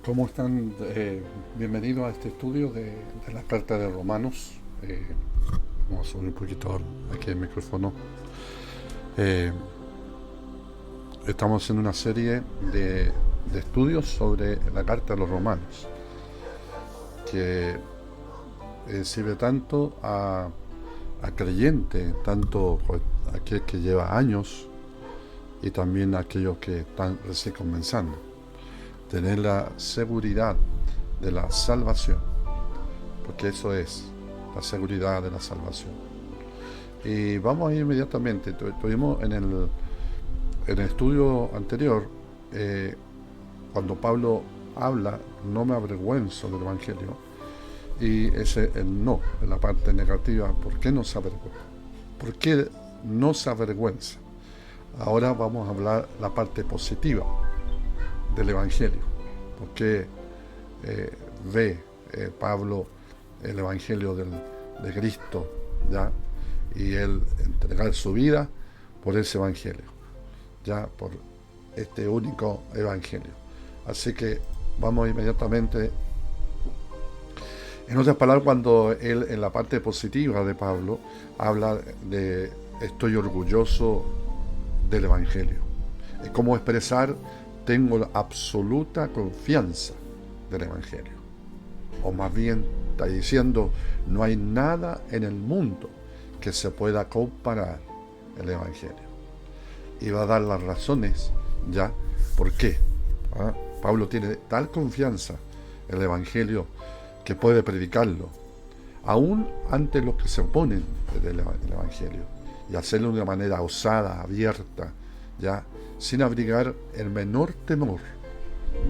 ¿Cómo están? Bienvenidos a este estudio de la carta de Romanos. Vamos a subir un poquito aquí el micrófono. Eh, Estamos haciendo una serie de estudios sobre la carta de los Romanos, que sirve tanto a creyentes, tanto a aquel que lleva años y también a aquellos que están recién comenzando. Tener la seguridad de la salvación, porque eso es la seguridad de la salvación. Y vamos a ir inmediatamente. Tuvimos en el estudio anterior, cuando Pablo habla, no me avergüenzo del Evangelio, y ese el no, en la parte negativa. ¿Por qué no se avergüenza? ¿Por qué no se avergüenza? Ahora vamos a hablar la parte positiva del Evangelio, porque ve Pablo el Evangelio de Cristo, ¿ya? Y él entregar su vida por ese Evangelio, ya, por este único Evangelio. Así que vamos inmediatamente. En otras palabras, cuando él en la parte positiva de Pablo habla de estoy orgulloso del Evangelio, es como expresar tengo la absoluta confianza del Evangelio. O más bien está diciendo, no hay nada en el mundo que se pueda comparar el Evangelio. Y va a dar las razones ya por qué. Pablo tiene tal confianza en el Evangelio que puede predicarlo, aún ante los que se oponen del Evangelio, y hacerlo de una manera osada, abierta, ya, sin abrigar el menor temor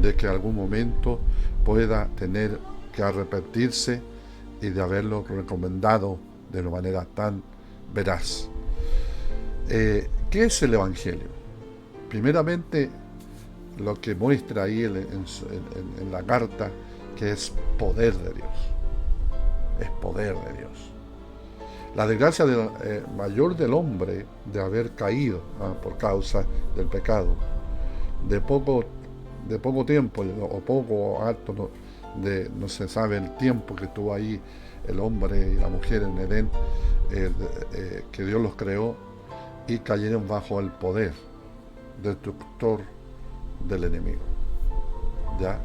de que algún momento pueda tener que arrepentirse y de haberlo recomendado de una manera tan veraz. ¿Qué es el Evangelio? Primeramente, lo que muestra ahí en la carta, que es poder de Dios. Es poder de Dios. La desgracia mayor del hombre de haber caído por causa del pecado, de poco tiempo o poco alto, no se sabe el tiempo que estuvo ahí el hombre y la mujer en Edén, que Dios los creó, y cayeron bajo el poder destructor del enemigo. ¿Ya?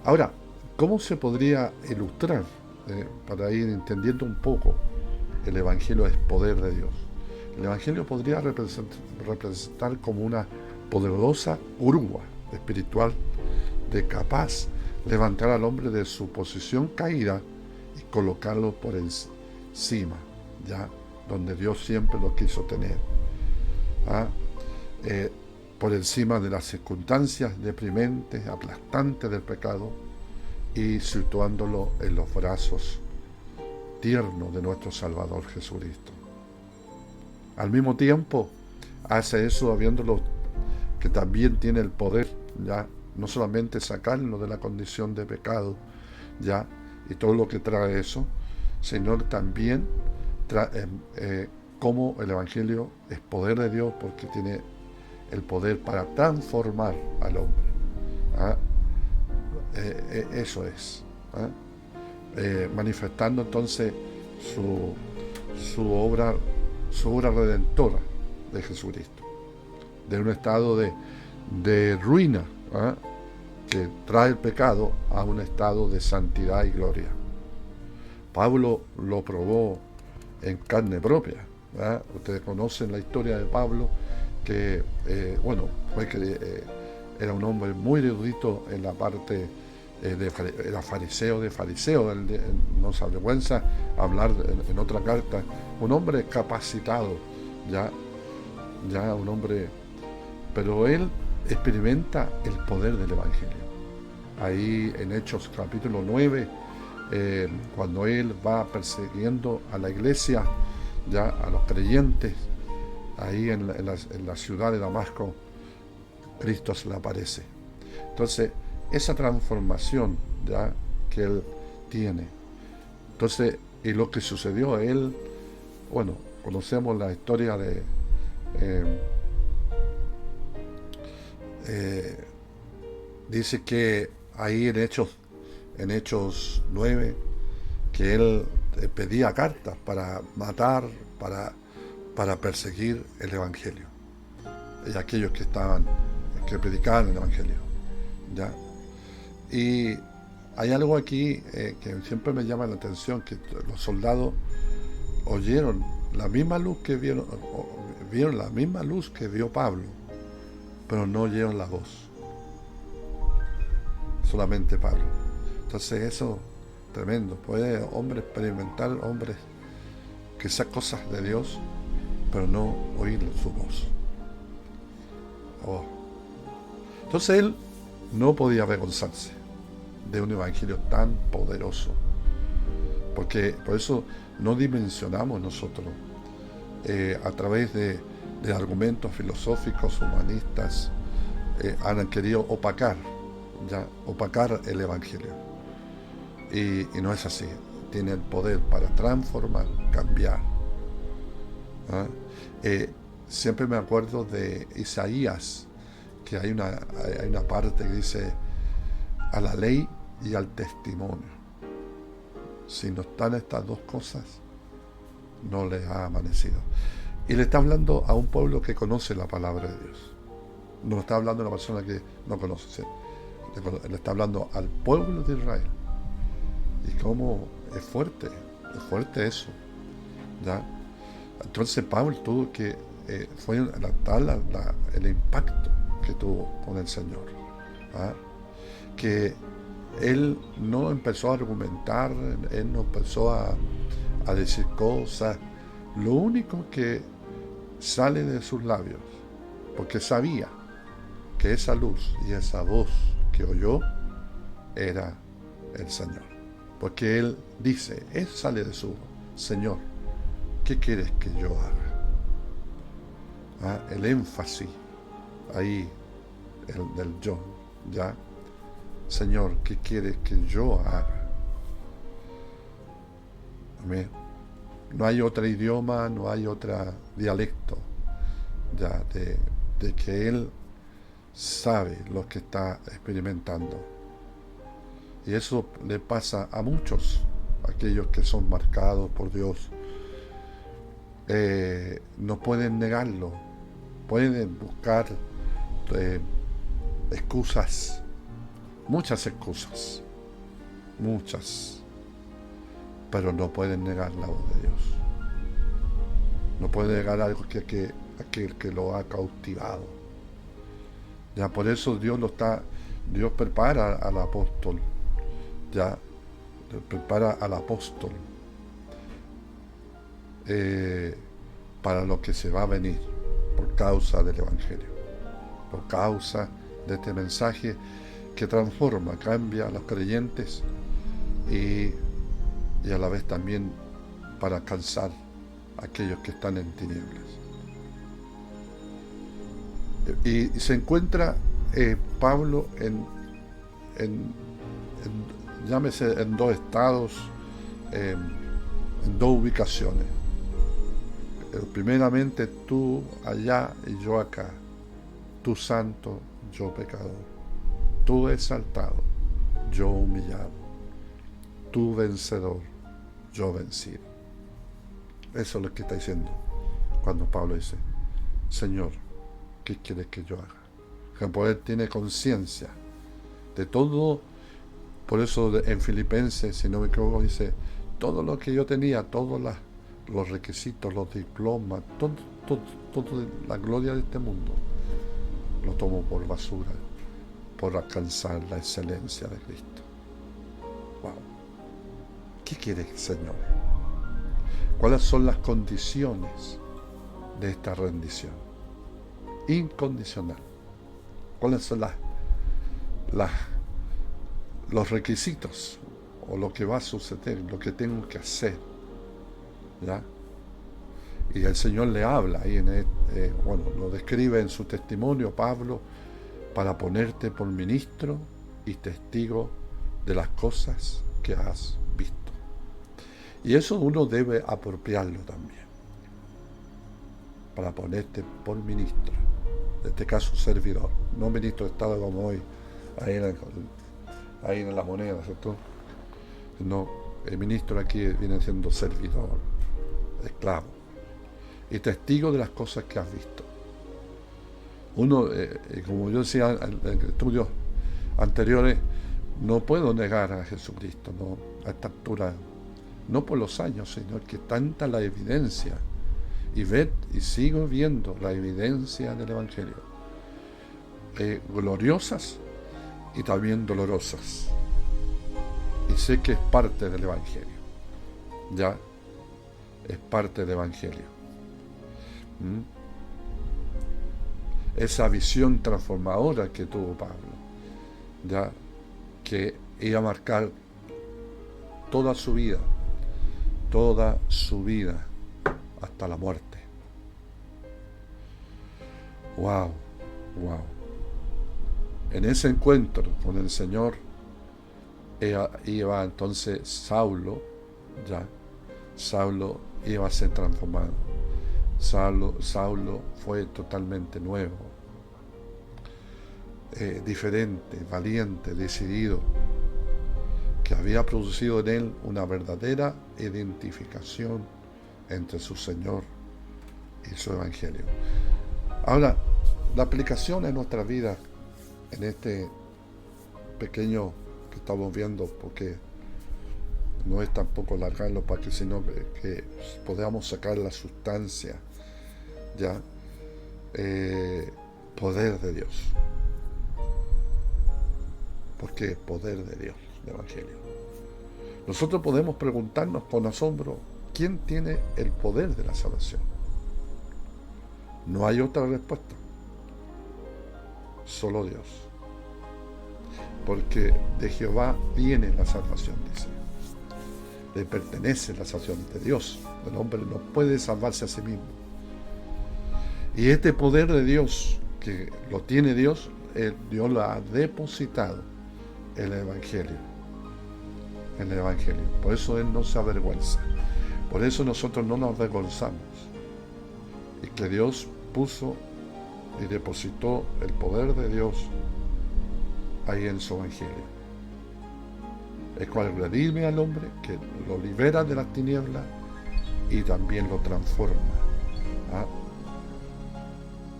Ahora, ¿cómo se podría ilustrar, para ir entendiendo un poco? El Evangelio es poder de Dios. El Evangelio podría representar como una poderosa grúa espiritual capaz de levantar al hombre de su posición caída y colocarlo por encima, ya, donde Dios siempre lo quiso tener. Por encima de las circunstancias deprimentes, aplastantes del pecado, y situándolo en los brazos tiernos de nuestro Salvador Jesucristo. Al mismo tiempo, hace eso habiéndolo que también tiene el poder, ya, no solamente sacarlo de la condición de pecado, ya, y todo lo que trae eso, sino también como el Evangelio es poder de Dios, porque tiene el poder para transformar al hombre. Eso es. Manifestando entonces su obra redentora de Jesucristo, de un estado de ruina, que trae el pecado, a un estado de santidad y gloria. Pablo lo probó en carne propia. Ustedes conocen la historia de Pablo, que era un hombre muy erudito en la parte era fariseo de fariseo. No se avergüenza hablar en otra carta, un hombre capacitado, ya un hombre, pero él experimenta el poder del Evangelio. Ahí en Hechos capítulo 9, cuando él va persiguiendo a la iglesia, ya a los creyentes, ahí en la ciudad de Damasco, Cristo se le aparece. Entonces, esa transformación, ya, que él tiene. Entonces, y lo que sucedió a él, bueno, conocemos la historia Dice que ahí en Hechos 9, que él pedía cartas para matar, para perseguir el Evangelio y aquellos que predicaban el Evangelio, ¿ya? Y hay algo aquí que siempre me llama la atención, que los soldados oyeron la misma luz que vieron la misma luz que vio Pablo, pero no oyeron la voz, solamente Pablo. Entonces eso, tremendo. Puede hombres experimentar, hombres que sean cosas de Dios, pero no oír su voz. Oh. Entonces él no podía avergonzarse de un evangelio tan poderoso, porque por eso no dimensionamos nosotros a través de argumentos filosóficos, humanistas, han querido opacar el evangelio, y no es así. Tiene el poder para transformar, cambiar. ¿Ah? Siempre me acuerdo de Isaías, que hay una parte que dice: a la ley y al testimonio, si no están estas dos cosas, no les ha amanecido. Y le está hablando a un pueblo que conoce la palabra de Dios. No está hablando a una persona que no conoce, ¿sí? Le está hablando al pueblo de Israel. Y cómo es fuerte eso, ¿ya? Entonces Pablo tuvo que, fue tal el impacto que tuvo con el Señor, ¿ah? Que él no empezó a argumentar, él no empezó a decir cosas. Lo único que sale de sus labios, porque sabía que esa luz y esa voz que oyó era el Señor, porque él dice, él sale de su voz: Señor, ¿qué quieres que yo haga? ¿Ah? El énfasis ahí, del yo, ¿ya? Señor, ¿qué quieres que yo haga? Amén. No hay otro idioma, no hay otro dialecto, ya, de que él sabe lo que está experimentando. Y eso le pasa a muchos, aquellos que son marcados por Dios. No pueden negarlo, pueden buscar excusas, muchas excusas, pero no pueden negar la voz de Dios. No pueden negar algo aquel que lo ha cautivado. Ya por eso Dios prepara al apóstol, ya prepara al apóstol para lo que se va a venir por causa del Evangelio, por causa de este mensaje que transforma, cambia a los creyentes y a la vez también para alcanzar a aquellos que están en tinieblas. Y se encuentra Pablo llámese en dos estados, en dos ubicaciones. Primeramente, tú allá y yo acá, tú santo, yo pecador, tú exaltado, yo humillado, tú vencedor, yo vencido. Eso es lo que está diciendo cuando Pablo dice: Señor, ¿qué quieres que yo haga? Que por él tiene conciencia de todo. Por eso en Filipenses, si no me equivoco, dice: todo lo que yo tenía, todos los requisitos, los diplomas, todo la gloria de este mundo, lo tomo por basura por alcanzar la excelencia de Cristo. Wow. ¿Qué quiere el Señor? ¿Cuáles son las condiciones de esta rendición incondicional? ¿Cuáles son los requisitos o lo que va a suceder, lo que tengo que hacer? ¿Ya? Y el Señor le habla ahí lo describe en su testimonio Pablo: para ponerte por ministro y testigo de las cosas que has visto. Y eso uno debe apropiarlo también, para ponerte por ministro, en este caso servidor, no ministro de Estado como hoy ahí en la moneda, ¿cierto? No, el ministro aquí viene siendo servidor, esclavo y testigo de las cosas que has visto. Uno, como yo decía en estudios anteriores, no puedo negar a Jesucristo, no, a esta altura, no por los años, sino que tanta la evidencia, y sigo viendo la evidencia del Evangelio, gloriosas y también dolorosas, y sé que es parte del Evangelio, ya, es parte del Evangelio. Esa visión transformadora que tuvo Pablo, ya, que iba a marcar toda su vida hasta la muerte. Wow. En ese encuentro con el Señor iba entonces Saulo iba a ser transformado. Saulo fue totalmente nuevo, diferente, valiente, decidido, que había producido en él una verdadera identificación entre su Señor y su Evangelio. Ahora, la aplicación en nuestra vida, en este pequeño que estamos viendo, porque no es tampoco alargarlo para que, sino que podamos sacar la sustancia, ya, poder de Dios. ¿Por qué? Poder de Dios, el Evangelio. Nosotros podemos preguntarnos con asombro, ¿quién tiene el poder de la salvación? No hay otra respuesta, solo Dios. Porque de Jehová viene la salvación, dice. Le pertenece la salvación de Dios. El hombre no puede salvarse a sí mismo. Y este poder de Dios, que lo tiene Dios, Dios lo ha depositado en el Evangelio. En el Evangelio. Por eso Él no se avergüenza. Por eso nosotros no nos avergonzamos. Y que Dios puso y depositó el poder de Dios ahí en su Evangelio, el cual redime al hombre, que lo libera de las tinieblas y también lo transforma.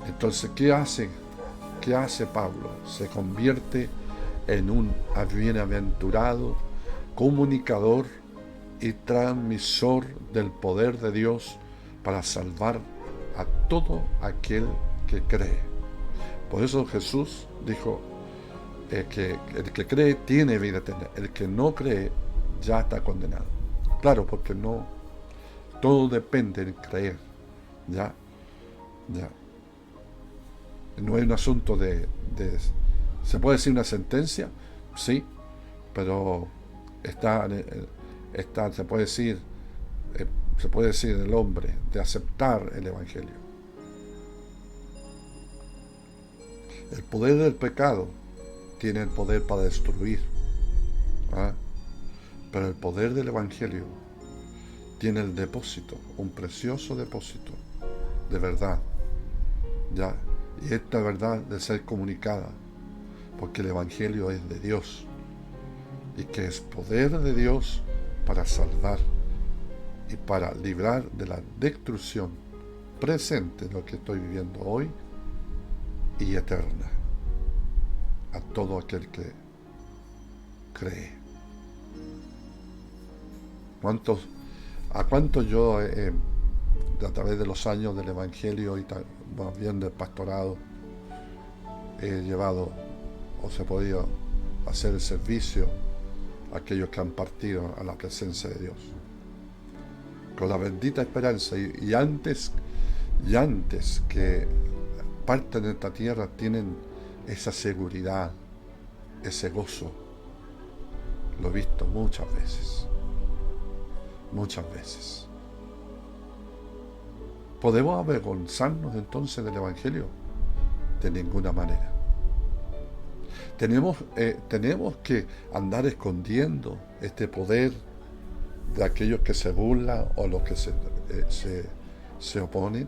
Entonces, ¿qué hace Pablo? Se convierte en un bienaventurado comunicador y transmisor del poder de Dios para salvar a todo aquel que cree. Por eso Jesús dijo que el que cree tiene vida eterna, el que no cree ya está condenado. Claro, porque no, todo depende de creer, ya. No es un asunto ¿se puede decir una sentencia? Sí, pero se puede decir el hombre de aceptar el Evangelio. El poder del pecado tiene el poder para destruir, pero el poder del Evangelio tiene el depósito, un precioso depósito de verdad, ya. Y esta verdad de ser comunicada, porque el Evangelio es de Dios, y que es poder de Dios para salvar y para librar de la destrucción presente, lo que estoy viviendo hoy, y eterna, a todo aquel que cree. ¿A cuántos yo a través de los años del Evangelio y más bien del pastorado he llevado, o se podía hacer el servicio a aquellos que han partido a la presencia de Dios con la bendita esperanza, y antes que parten de esta tierra tienen esa seguridad, ese gozo. Lo he visto muchas veces. ¿Podemos avergonzarnos entonces del Evangelio? De ninguna manera. Tenemos que andar escondiendo este poder de aquellos que se burlan o los que se oponen.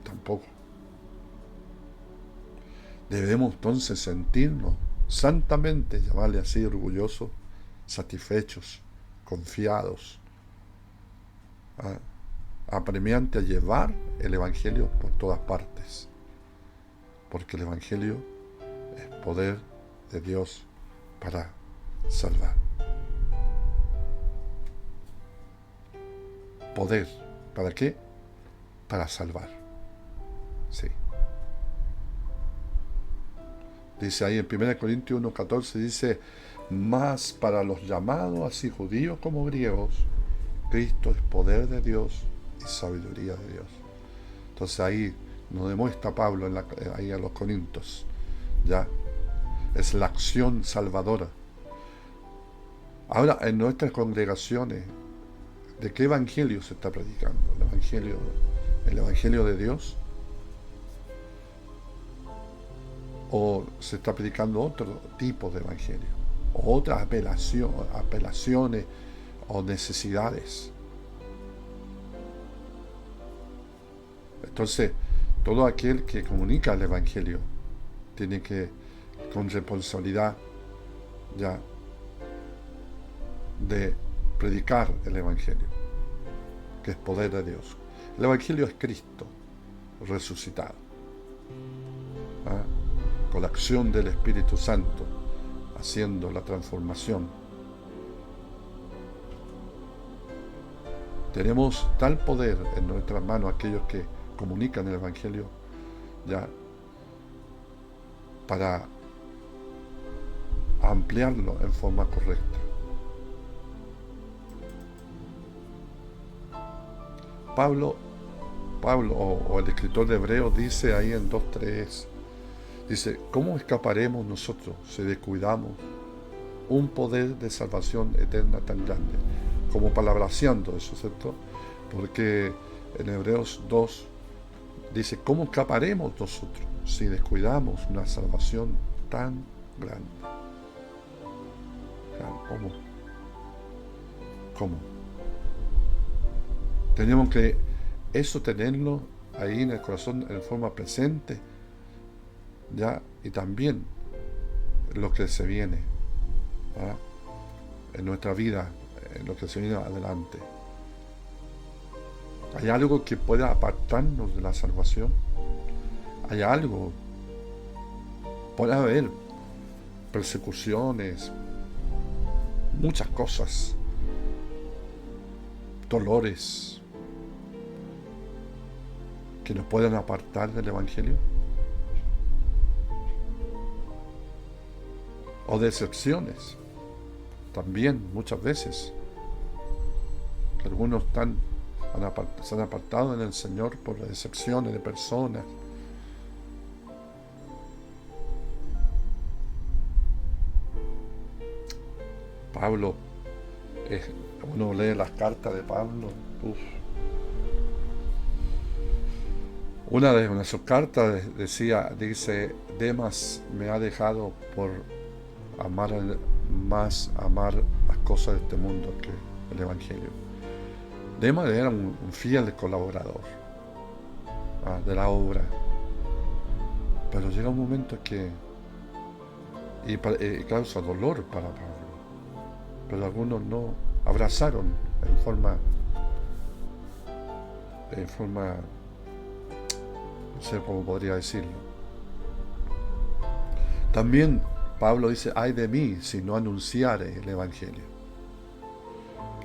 Tampoco. Debemos entonces sentirnos santamente, llamarle así, orgullosos, satisfechos, confiados, apremiante a llevar el Evangelio por todas partes, porque el Evangelio es poder de Dios para salvar. Poder, ¿para qué? Para salvar. Sí. Dice ahí en 1 Corintios 1:14, dice, mas para los llamados, así judíos como griegos, Cristo es poder de Dios y sabiduría de Dios. Entonces ahí nos demuestra Pablo ahí a los Corintios, ya, es la acción salvadora. Ahora, en nuestras congregaciones, ¿de qué evangelio se está predicando? ¿El evangelio de Dios? ¿O se está predicando otro tipo de evangelio? ¿O otras apelaciones o necesidades? Entonces, todo aquel que comunica el evangelio tiene que, con responsabilidad, ya, de predicar el evangelio, que es poder de Dios. El evangelio es Cristo resucitado, con la acción del Espíritu Santo haciendo la transformación. Tenemos tal poder en nuestras manos, aquellos que comunican el evangelio, ya, para ampliarlo en forma correcta. Pablo o el escritor de Hebreos dice ahí en 2:3, dice, ¿cómo escaparemos nosotros si descuidamos un poder de salvación eterna tan grande? Como palabraseando eso, ¿cierto? Porque en Hebreos 2 dice, ¿cómo escaparemos nosotros si descuidamos una salvación tan grande? ¿Cómo? Tenemos que eso tenerlo ahí en el corazón en forma presente, ya, y también lo que se viene, ¿verdad? En nuestra vida, en lo que se viene adelante. ¿Hay algo que pueda apartarnos de la salvación? ¿Hay algo? Puede haber persecuciones, muchas cosas, dolores que nos puedan apartar del evangelio, o decepciones también muchas veces, que algunos se han apartado en el Señor por las decepciones de personas. Pablo, uno lee las cartas de Pablo, una de sus cartas dice, Demas me ha dejado por amar las cosas de este mundo que el evangelio. Demas era un fiel colaborador de la obra, pero llega un momento que causa dolor para Pablo, pero algunos no abrazaron en forma no sé cómo podría decirlo. También Pablo dice, ay de mí si no anunciare el evangelio,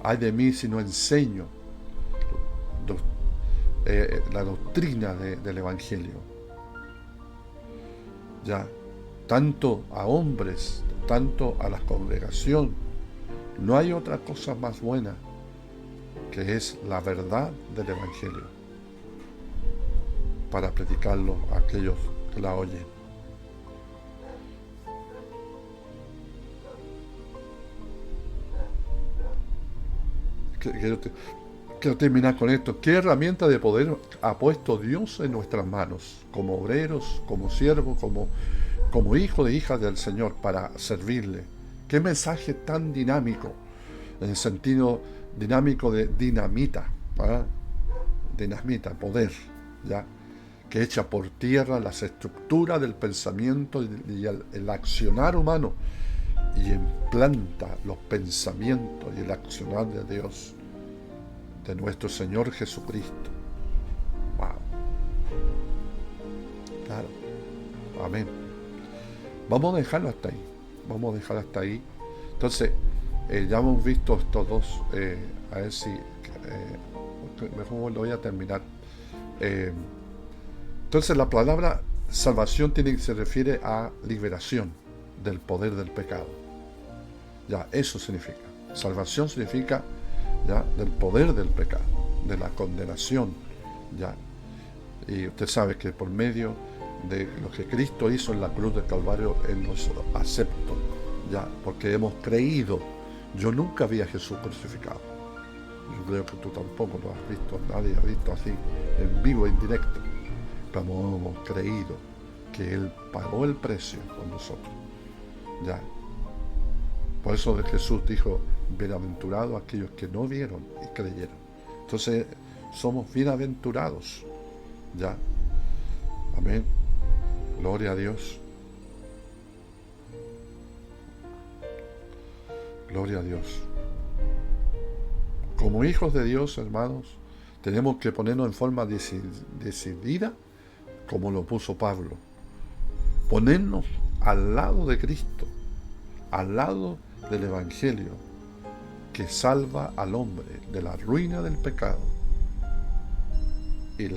ay de mí si no enseño la doctrina del evangelio, ya, tanto a hombres, tanto a la congregación. No hay otra cosa más buena que es la verdad del evangelio para predicarlo a aquellos que la oyen. Quiero terminar con esto. ¿Qué herramienta de poder ha puesto Dios en nuestras manos, como obreros, como siervos, como hijos e hijas del Señor, para servirle? ¿Qué mensaje tan dinámico, en el sentido dinámico de dinamita, ¿verdad? Dinamita, poder, ¿ya? que echa por tierra las estructuras del pensamiento y el accionar humano y implanta los pensamientos y el accionar de Dios, de nuestro Señor Jesucristo. Wow. Claro. Amén. Vamos a dejarlo hasta ahí. Vamos a dejarlo hasta ahí. Entonces, ya hemos visto estos dos. A ver si mejor lo voy a terminar. Entonces, la palabra salvación se refiere a liberación del poder del pecado. Ya, eso significa. Salvación significa ya del poder del pecado, de la condenación. Ya. Y usted sabe que por medio de lo que Cristo hizo en la cruz del Calvario, Él nos aceptó, ya, porque hemos creído. Yo nunca vi a Jesús crucificado. Yo creo que tú tampoco lo has visto, nadie ha visto así, en vivo, en directo. Pero hemos creído que Él pagó el precio por nosotros. Ya. Por eso Jesús dijo, bienaventurados aquellos que no vieron y creyeron. Entonces, somos bienaventurados. Ya. Amén. Gloria a Dios. Gloria a Dios. Como hijos de Dios, hermanos, tenemos que ponernos en forma decidida, como lo puso Pablo. Ponernos al lado de Cristo, al lado del Evangelio, que salva al hombre de la ruina del pecado y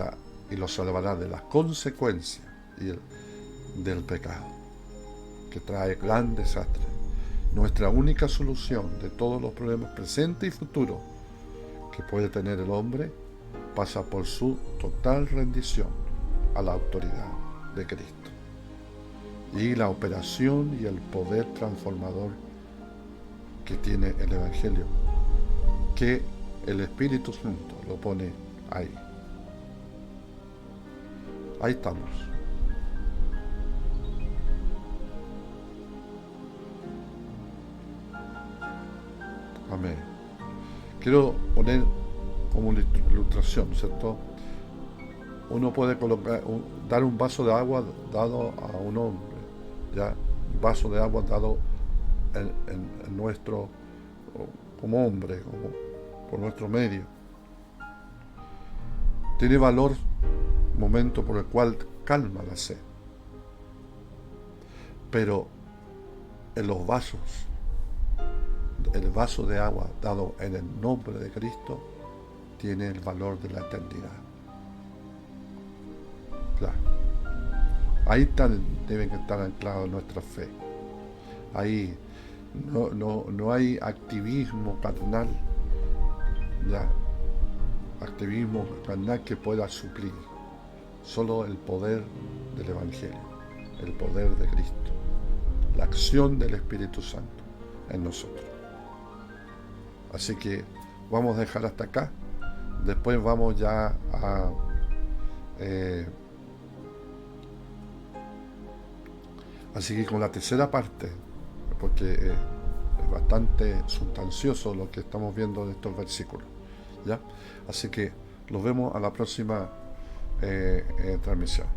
lo salvará de las consecuencias del pecado, que trae gran desastre. Nuestra única solución de todos los problemas presentes y futuros que puede tener el hombre pasa por su total rendición a la autoridad de Cristo y la operación y el poder transformador que tiene el Evangelio, que el Espíritu Santo lo pone ahí. Ahí estamos. Amén. Quiero poner como una ilustración, ¿cierto? Uno puede dar un vaso de agua dado a un hombre, ya, un vaso de agua dado en nuestro, como hombre, por nuestro medio. Tiene valor, momento por el cual calma la sed. Pero en los vasos, el vaso de agua dado en el nombre de Cristo tiene el valor de la eternidad. Claro. Ahí deben estar anclados nuestra fe. Ahí no hay activismo carnal, ya, activismo carnal que pueda suplir. Solo el poder del Evangelio, el poder de Cristo, la acción del Espíritu Santo en nosotros. Así que vamos a dejar hasta acá. Después vamos ya a seguir con la tercera parte, porque es bastante sustancioso lo que estamos viendo de estos versículos, ¿ya? Así que los vemos a la próxima transmisión.